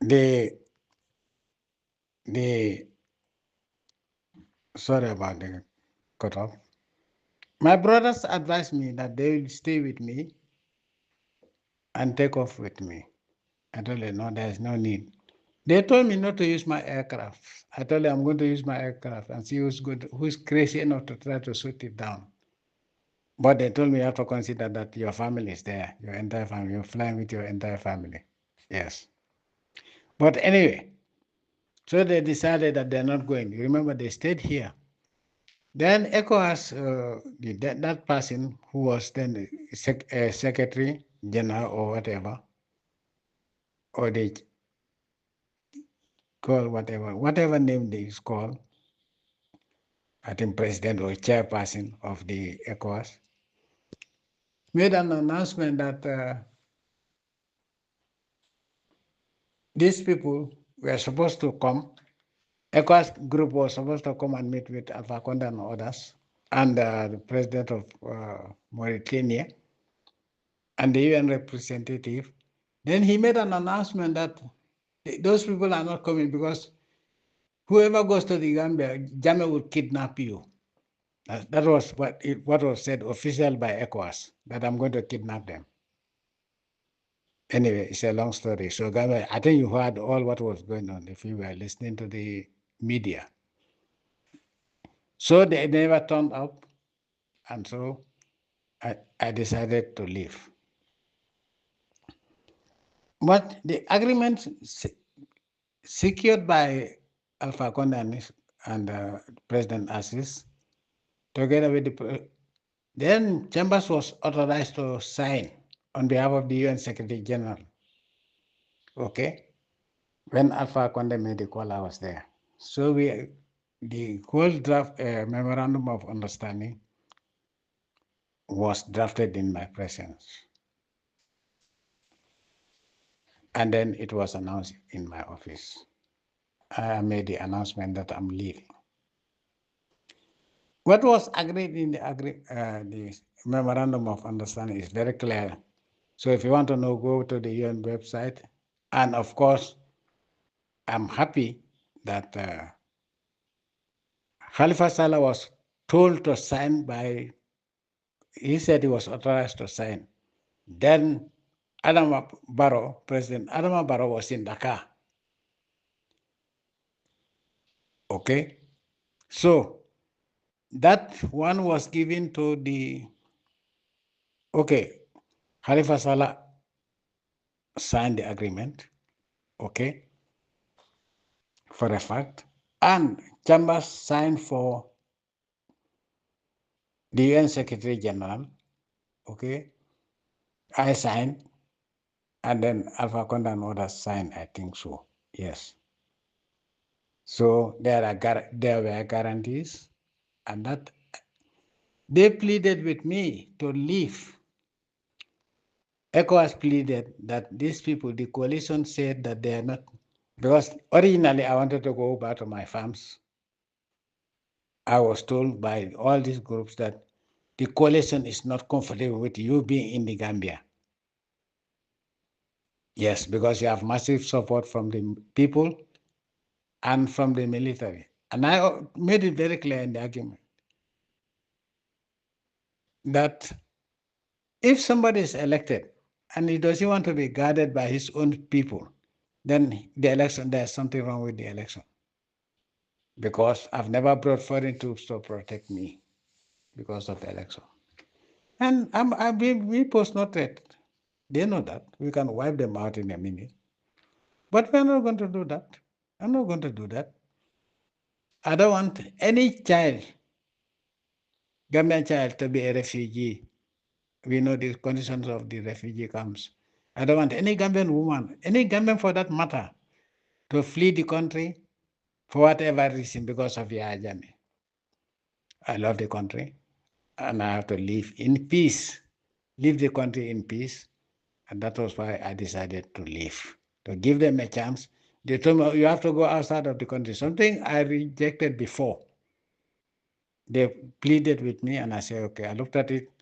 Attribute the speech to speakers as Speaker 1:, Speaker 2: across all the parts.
Speaker 1: the sorry about the cut off. My brothers advised me that they will stay with me and take off with me. I told them, no, there's no need. They told me not to use my aircraft. I told them I'm going to use my aircraft and see who's crazy enough to try to shoot it down. But they told me you have to consider that your family is there, your entire family. You're flying with your entire family. Yes. But anyway, so they decided that they're not going. You remember they stayed here. Then ECOWAS, that person who was then the Secretary General or whatever, or they call whatever name they is called, I think president or chairperson of the ECOWAS, made an announcement that these people were supposed to come. ECOWAS group was supposed to come and meet with Alpha Conde and others, and the president of Mauritania, and the UN representative. Then he made an announcement that those people are not coming because whoever goes to the Gambia, Jammeh will kidnap you. That was what was said official by ECOWAS, that I'm going to kidnap them. Anyway, it's a long story. So Gambia, I think you heard all what was going on if you were listening to the media. So they never turned up, and so I decided to leave. But the agreement secured by Alpha Conde and President Assis, together with then Chambers was authorized to sign on behalf of the UN Secretary General. Okay, when Alpha Conde made the call, I was there. So the whole draft memorandum of understanding was drafted in my presence, and then it was announced in my office. I made the announcement that I'm leaving. What was agreed in the memorandum of understanding is very clear. So if you want to know, go to the UN website. And of course, I'm happy that Khalifa Saleh was told to sign by, he said he was authorized to sign. Then Adama Barrow, President Adama Barrow was in Dakar. Okay? So that one was given to the, okay, Khalifa Saleh signed the agreement, okay, for a fact, and Chambers signed for the UN Secretary General, okay, I signed, and then Alpha Conde and others signed, I think so, yes. So there were guarantees, and that they pleaded with me to leave. ECOWAS pleaded that these people, the coalition said that they are not, because originally I wanted to go back to my farms. I was told by all these groups that the coalition is not comfortable with you being in the Gambia. Yes, because you have massive support from the people and from the military. And I made it very clear in the argument that if somebody is elected and he doesn't want to be guarded by his own people, then the election, there's something wrong with the election. Because I've never brought foreign troops to protect me because of the election. And we pose no threat. They know that. We can wipe them out in a minute. But we're not going to do that. I'm not going to do that. I don't want any child, Gambian child, to be a refugee. We know the conditions of the refugee camps. I don't want any Gambian woman, any Gambian for that matter, to flee the country for whatever reason because of Yahya Jammeh. I love the country and I have to live in peace, leave the country in peace. And that was why I decided to leave, to give them a chance. They told me, you have to go outside of the country, something I rejected before. They pleaded with me and I said, okay, I looked at it.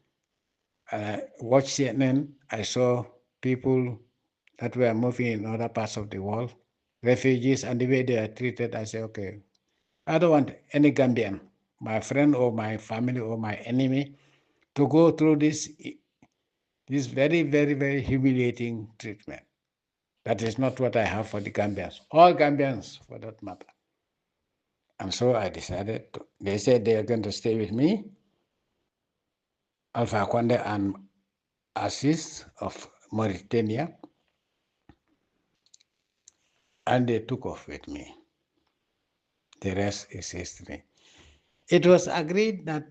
Speaker 1: I watched CNN. I saw people that were moving in other parts of the world. refugees and the way they are treated, I say, okay, I don't want any Gambian, my friend or my family or my enemy, to go through this very, very, very humiliating treatment. That is not what I have for the Gambians, all Gambians for that matter. And so I decided, they said they are going to stay with me, Alpha Conde and Assis of Mauritania, and they took off with me. The rest is history. It was agreed that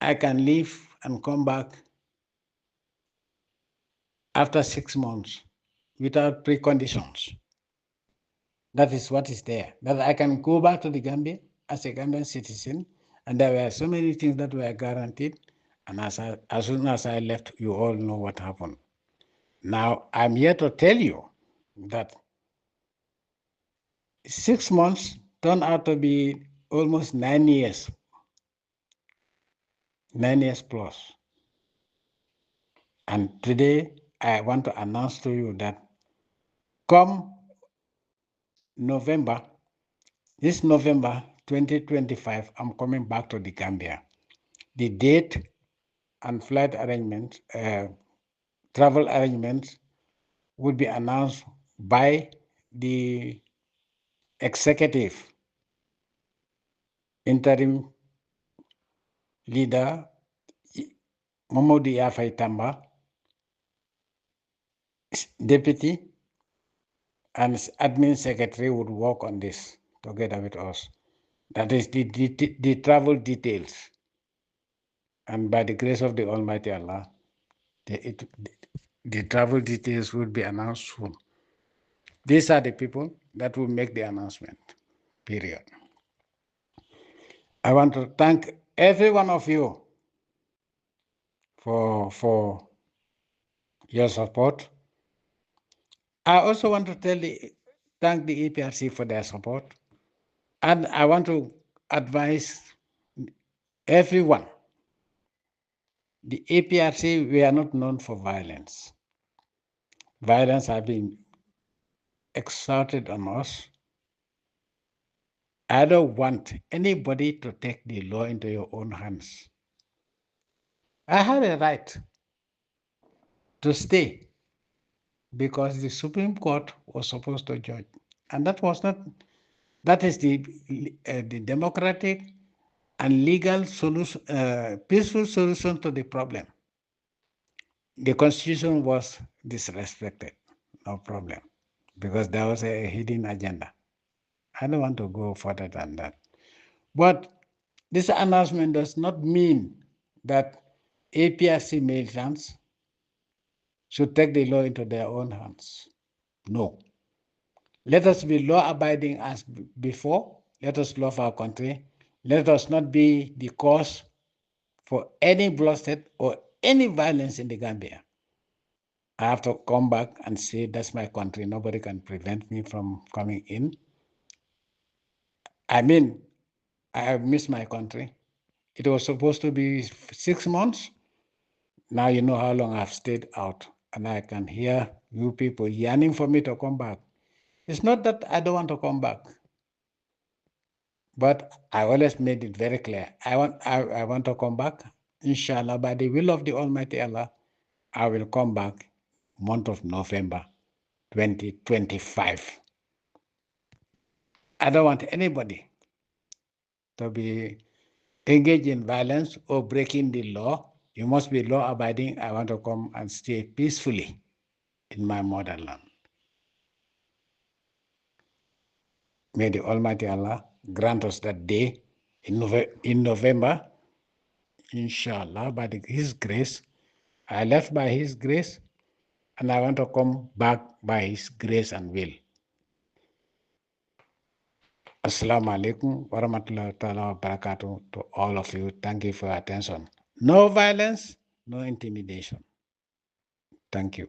Speaker 1: I can leave and come back after 6 months without preconditions. That is what is there. That I can go back to the Gambia as a Gambian citizen, and there were so many things that were guaranteed. And as soon as I left, you all know what happened. Now, I'm here to tell you that 6 months turned out to be almost 9 years, 9 years plus. And today, I want to announce to you that come November, this November 2025, I'm coming back to the Gambia. The date and flight arrangements, travel arrangements would be announced by the executive interim leader, Mamadou Yafai Tamba, deputy and admin secretary would work on this together with us. That is the travel details. And by the grace of the Almighty Allah, the travel details will be announced soon. These are the people that will make the announcement, period. I want to thank every one of you for your support. I also want to thank the EPRC for their support. And I want to advise everyone. The APRC, we are not known for violence. Violence has been exerted on us. I don't want anybody to take the law into your own hands. I have a right to stay because the Supreme Court was supposed to judge. And that is the democratic and legal solution, peaceful solution to the problem. The Constitution was disrespected, no problem, because there was a hidden agenda. I don't want to go further than that. But this announcement does not mean that APRC militants should take the law into their own hands. No. Let us be law-abiding as before. Let us love our country. Let us not be the cause for any bloodshed or any violence in the Gambia. I have to come back and say that's my country. Nobody can prevent me from coming in. I mean, I have missed my country. It was supposed to be 6 months. Now you know how long I've stayed out, and I can hear you people yearning for me to come back. It's not that I don't want to come back, but I always made it very clear. I want to come back. Inshallah, by the will of the Almighty Allah, I will come back month of November 2025. I don't want anybody to be engaged in violence or breaking the law. You must be law-abiding. I want to come and stay peacefully in my motherland. May the Almighty Allah grant us that day in November, inshallah, by His grace. I left by His grace, and I want to come back by His grace and will. Assalamu alaikum wa rahmatullahi wa barakatuh to all of you. Thank you for your attention. No violence, no intimidation. Thank you.